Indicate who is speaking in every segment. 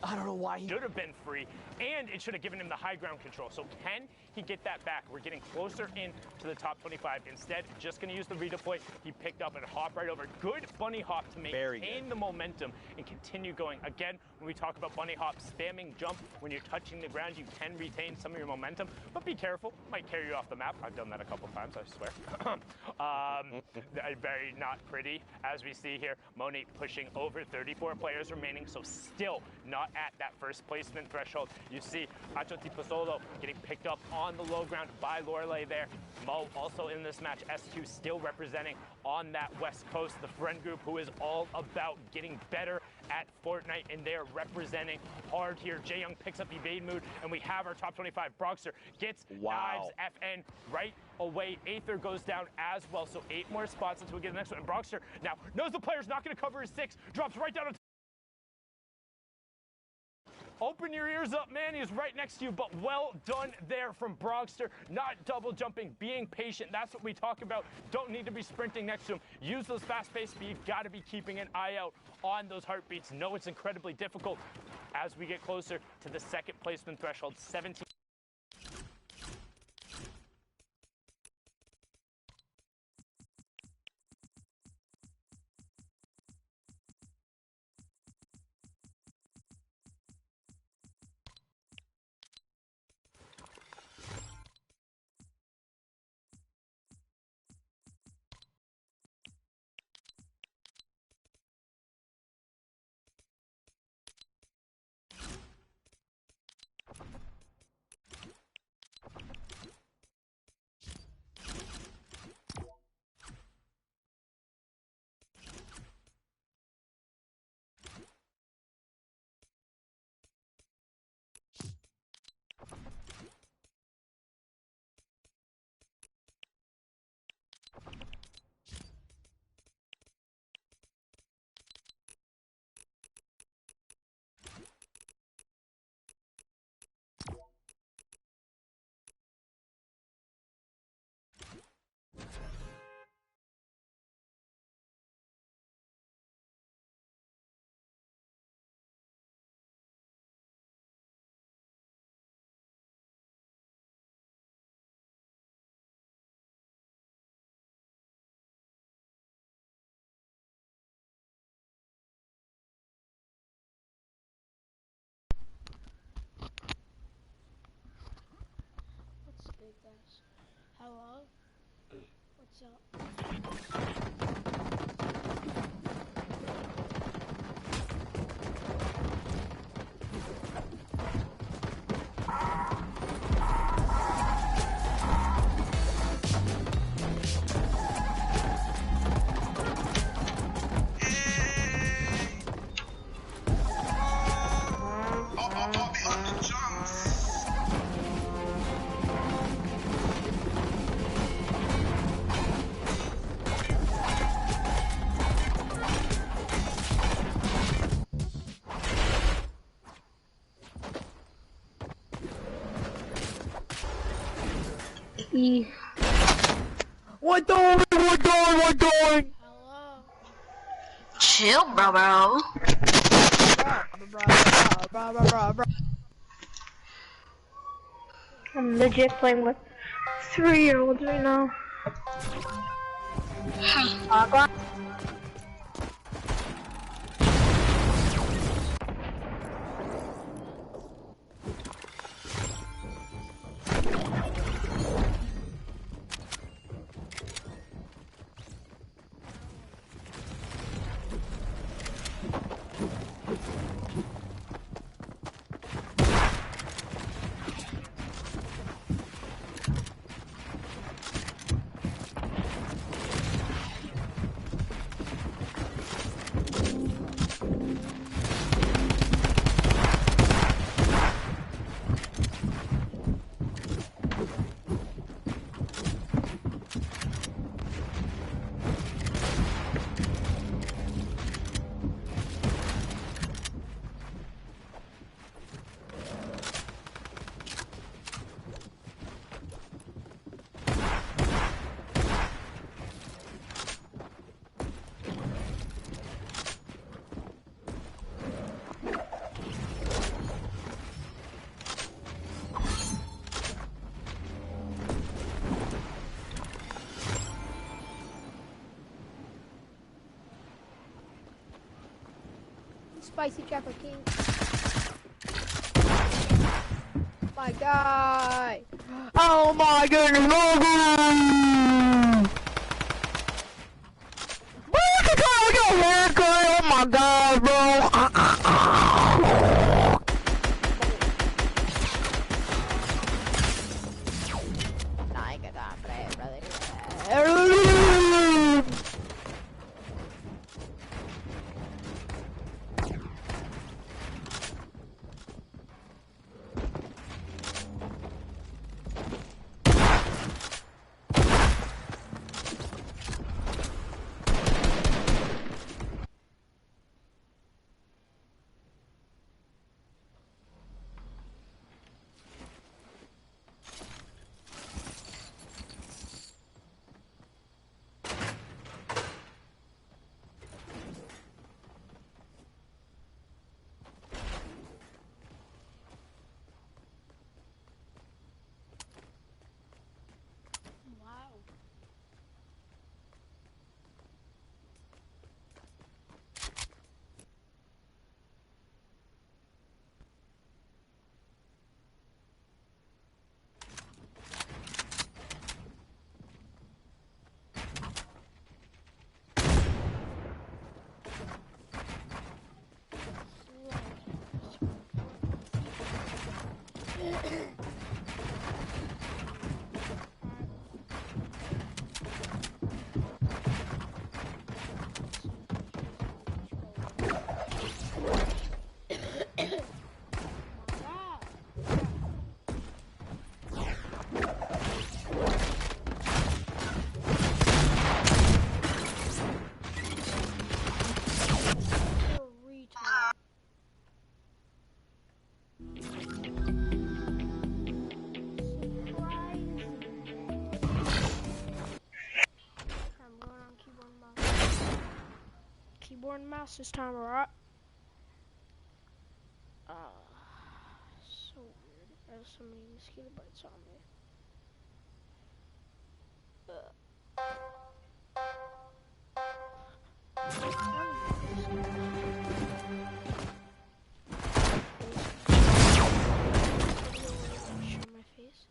Speaker 1: I don't know why he
Speaker 2: should have been free, and it should have given him the high ground control. So can he get that back? We're getting closer in to the top 25. Instead, just going to use the redeploy. He picked up and hop right over. Good bunny hop to maintain the momentum and continue going. Again, when we talk about bunny hop, spamming jump, when you're touching the ground, you can retain some of your momentum, but be careful. Might carry you off the map. I've done that a couple times, I swear. Very not pretty. As we see here, Monique pushing over 34 players remaining, so still not at that first placement threshold. You see Acho Tiposolo getting picked up on the low ground by Lorelei there. Mo also in this match. SQ still representing on that West Coast, the friend group who is all about getting better at Fortnite, and they're representing hard here. Jaeyoung picks up evade mood, and we have our top 25. Brockster gets knives FN right away. Aether goes down as well, so 8 more spots until we get the next one. And Brockster now knows the player's not going to cover his 6, drops right down. Open your ears up, man. He's right next to you, but well done there from Brockster. Not double jumping, being patient. That's what we talk about. Don't need to be sprinting next to him. Use those fast-paced speed. Got to be keeping an eye out on those heartbeats. Know it's incredibly difficult as we get closer to the second placement threshold. 17.
Speaker 3: Hello? What's up?
Speaker 1: What going?
Speaker 3: Hello?
Speaker 4: Chill, bro.
Speaker 5: I'm legit playing with 3-year-olds right now.
Speaker 3: Spicy Trapper King. My guy.
Speaker 1: Oh my goodness, Logan! Oh my god, bro! Nah, I ain't got time for that, brother.
Speaker 3: Wow. Keyboard and mouse this time, alright? So weird. There's so many mosquito bites on me. Show my face.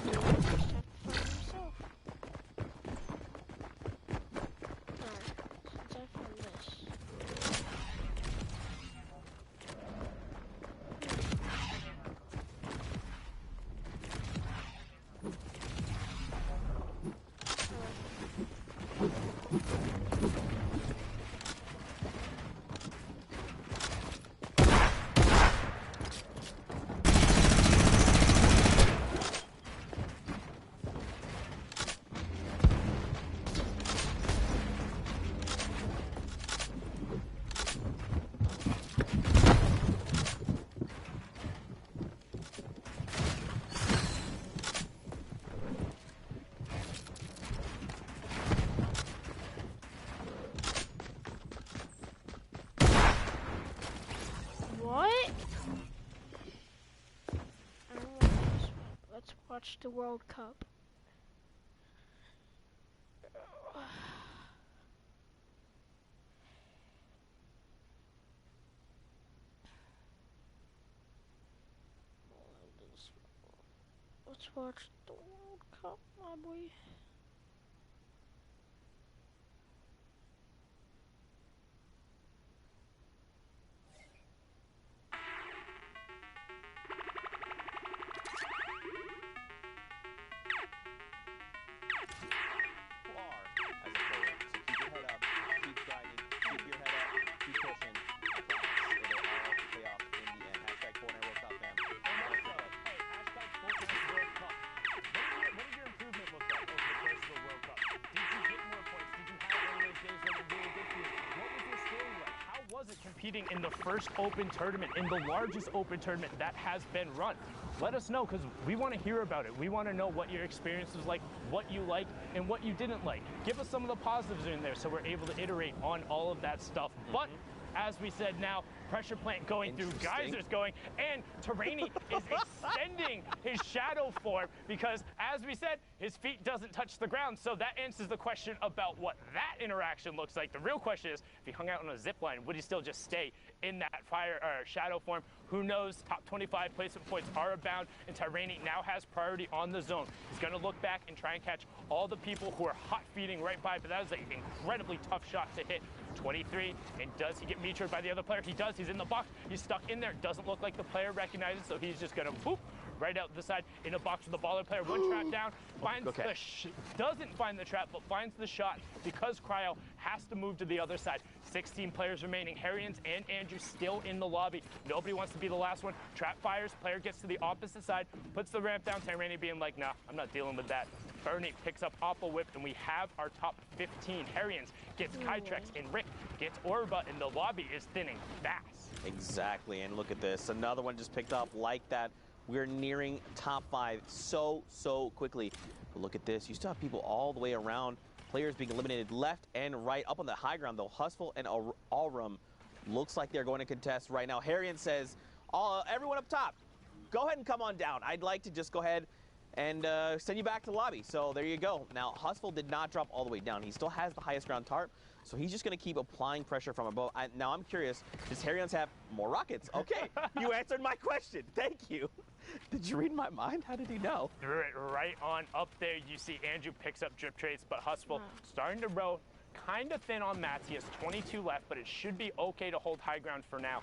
Speaker 3: Just have to find myself. Alright, since I found this. What? I don't like this. Let's watch the World Cup. Let's watch the World Cup, my boy.
Speaker 2: Competing in the first open tournament, in the largest open tournament that has been run. Let us know, because we want to hear about it. We want to know what your experience was like, what you liked, and what you didn't like. Give us some of the positives in there so we're able to iterate on all of that stuff. But as we said now, pressure plant going through, geysers going, and Terrainy is extending his shadow form because, as we said, his feet doesn't touch the ground. So that answers the question about what that interaction looks like. The real question is, if he hung out on a zip line, would he still just stay in that fire or shadow form? Who knows? Top 25 placement points are abound, and Tyranny now has priority on the zone. He's going to look back and try and catch all the people who are hot feeding right by, but that is an incredibly tough shot to hit. 23, and does he get meteored by the other player? He does. He's in the box. He's stuck in there. Doesn't look like the player recognizes, so he's just going to boop right out the side in a box with the baller player. One trap down, finds doesn't find the trap, but finds the shot because Cryo has to move to the other side. 16 players remaining. Harrians and Andrew still in the lobby. Nobody wants to be the last one. Trap fires. Player gets to the opposite side, puts the ramp down. Tyranny being like, nah, I'm not dealing with that. Bernie picks up Oppo Whip, and we have our top 15. Harrians gets Kytrex, and Rick gets Orba, and the lobby is thinning fast.
Speaker 6: Exactly, and look at this. Another one just picked up like that. We're nearing top 5 so quickly. But look at this. You still have people all the way around. Players being eliminated left and right. Up on the high ground, though, Hustle and Alrum looks like they're going to contest right now. Harrian says, everyone up top, go ahead and come on down. I'd like to just go ahead and send you back to the lobby. So there you go. Now, Hustle did not drop all the way down. He still has the highest ground tarp, so he's just going to keep applying pressure from above. Now, I'm curious, does Harrians have more rockets? Okay, you answered my question. Thank you. Did you read my mind? How did you know?
Speaker 2: Threw it right on up there. You see Andrew picks up drip trades, but Hustle starting to row kind of thin on mats. He has 22 left, but it should be okay to hold high ground for now.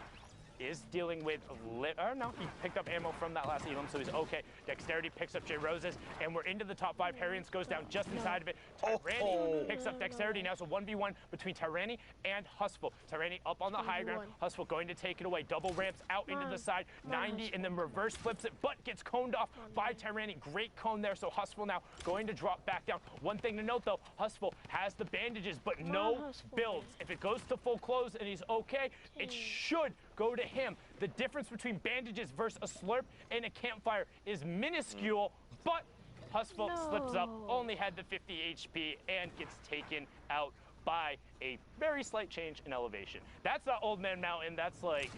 Speaker 2: Is dealing with no, he picked up ammo from that last Elam, so he's okay. Dexterity picks up J Roses, and we're into the top 5. Harrians goes down just inside of it. Tyranny picks up Dexterity now, so 1v1 between Tyranny and Hustle. Tyranny up on the high ground. Hustle going to take it away. Double ramps out into the side. 90 and then reverse flips it, but gets coned off by Tyranny. Great cone there, so Hustle now going to drop back down. One thing to note though, Hustle has the bandages, but no builds. If it goes to full close and he's okay, it should go to him. The difference between bandages versus a slurp and a campfire is minuscule, but Hustle slips up, only had the 50 HP, and gets taken out by a very slight change in elevation. That's not Old Man Mountain, that's like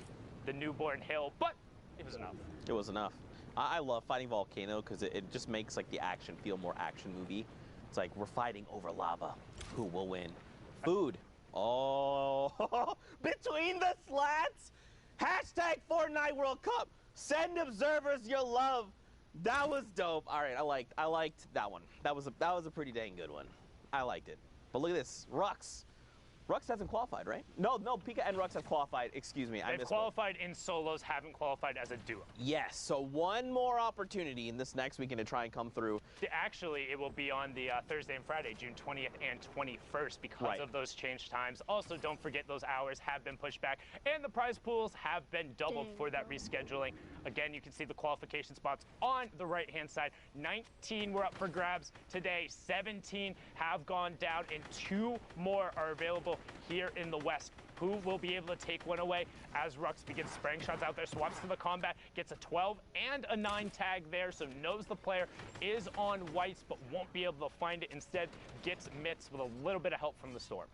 Speaker 2: the newborn hill, but it was enough.
Speaker 6: It was enough. I love fighting Volcano because it just makes like the action feel more action movie. It's like we're fighting over lava. Who will win? Food. Oh, between the slats. Hashtag Fortnite World Cup. Send observers your love. That was dope. All right, I liked that one. That was a pretty dang good one. I liked it. But look at this, Rux. Rux hasn't qualified, right? No, Pika and Rux have qualified. Excuse me, I missed.
Speaker 2: They've qualified in solos, haven't qualified as a duo.
Speaker 6: Yes, so one more opportunity in this next weekend to try and come through.
Speaker 2: Actually, it will be on the Thursday and Friday, June 20th and 21st because of those changed times. Also, don't forget those hours have been pushed back, and the prize pools have been doubled for that rescheduling. Again, you can see the qualification spots on the right-hand side. 19 were up for grabs today. 17 have gone down, and 2 more are available here in the West. Who will be able to take one away as Rux begins spraying shots out there, swaps to the combat, gets a 12 and a 9 tag there, so knows the player is on whites, but won't be able to find it. Instead, gets mitts with a little bit of help from the storm.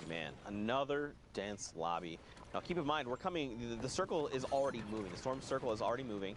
Speaker 6: Man, another dense lobby. Now keep in mind, we're coming, the circle is already moving. The storm circle is already moving.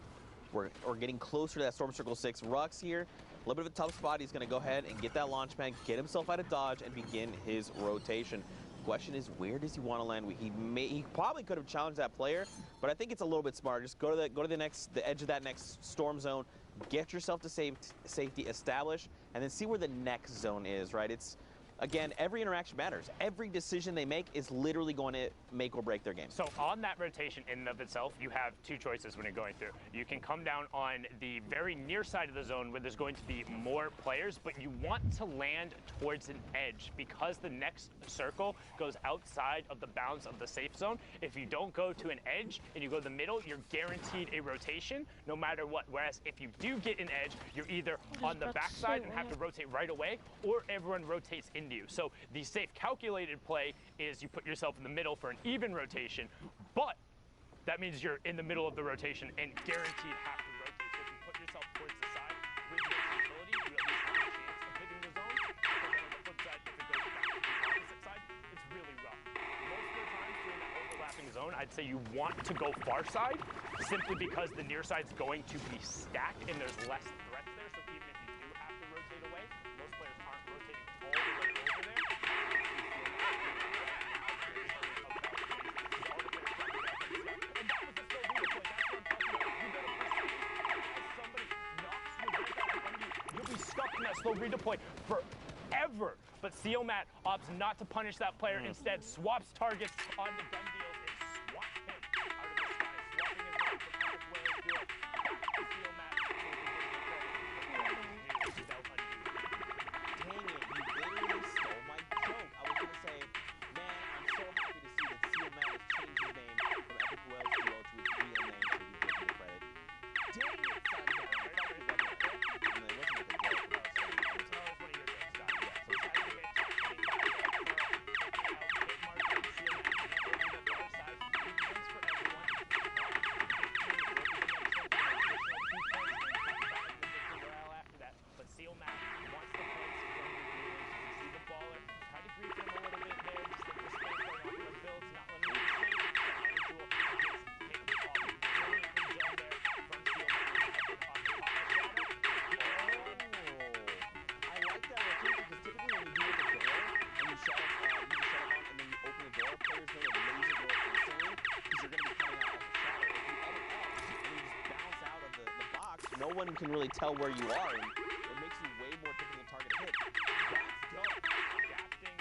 Speaker 6: We're getting closer to that storm circle 6. Rux here, a little bit of a tough spot. He's going to go ahead and get that launch pad, get himself out of dodge, and begin his rotation. Question is, where does he want to land? He probably could have challenged that player, but I think it's a little bit smart. Just go to the edge of that next storm zone, get yourself to safety, establish, and then see where the next zone is. Right? It's again, every interaction matters. Every decision they make is literally going to make or break their game.
Speaker 2: So on that rotation in and of itself, you have 2 choices when you're going through. You can come down on the very near side of the zone where there's going to be more players, but you want to land towards an edge because the next circle goes outside of the bounds of the safe zone. If you don't go to an edge and you go to the middle, you're guaranteed a rotation no matter what. Whereas if you do get an edge, you're either on the backside and have to rotate right away, or everyone rotates into you. So the safe calculated play is you put yourself in the middle for an even rotation, but that means you're in the middle of the rotation and guaranteed have to rotate. So if you put yourself towards the side with your utility, you at least have a chance of hitting the zone. But then on the flip side, if it goes back to the opposite side, it's really rough. Most of the times during the zone, I'd say you want to go far side, simply because the near side's going to be stacked and there's less threats there. So even if you do have to rotate away, most players aren't rotating all the way over there. And that was the slow redeploy. That's what I'm talking about. You better push it. As somebody knocks your vent out in front of you, you'll be stuck in that slow redeploy forever. But Sealmat opts not to punish that player, instead swaps targets on the gun deals and swats him out of the sky, swapping his life from Epic Whales to it. Back to Sealmat. Without undo.
Speaker 6: Dang it, you literally stole my joke. I was going to say, man, I'm so happy to see that Sealmat has changed his name from Epic Whales Duo to his real name, so he gives me the credit. Dang it, son. I thought you were going to it wasn't like a joke, but I was saying it was
Speaker 2: One of your jokes, Scott. Yeah. So but Sealmat wants the points from the viewers. You see the baller, kind of grief him a little bit there, just take the space going off the builds, not letting him take the duel. Take the ball. Brilliantly done there from Sealmat.
Speaker 6: I like that rotation because typically when you do it with the door and you shut them on and then you open the door, players know to laser door instantly because you're going to be coming out of the shadow. If you edit up and you just bounce out of the box, no one can really tell where you are, and it makes you way more difficult target to hit. That's dope.
Speaker 2: Adapting.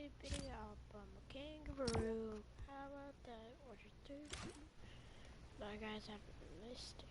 Speaker 3: bippity up, I'm a kangaroo. How about that? What you do? Bye guys, have a mystic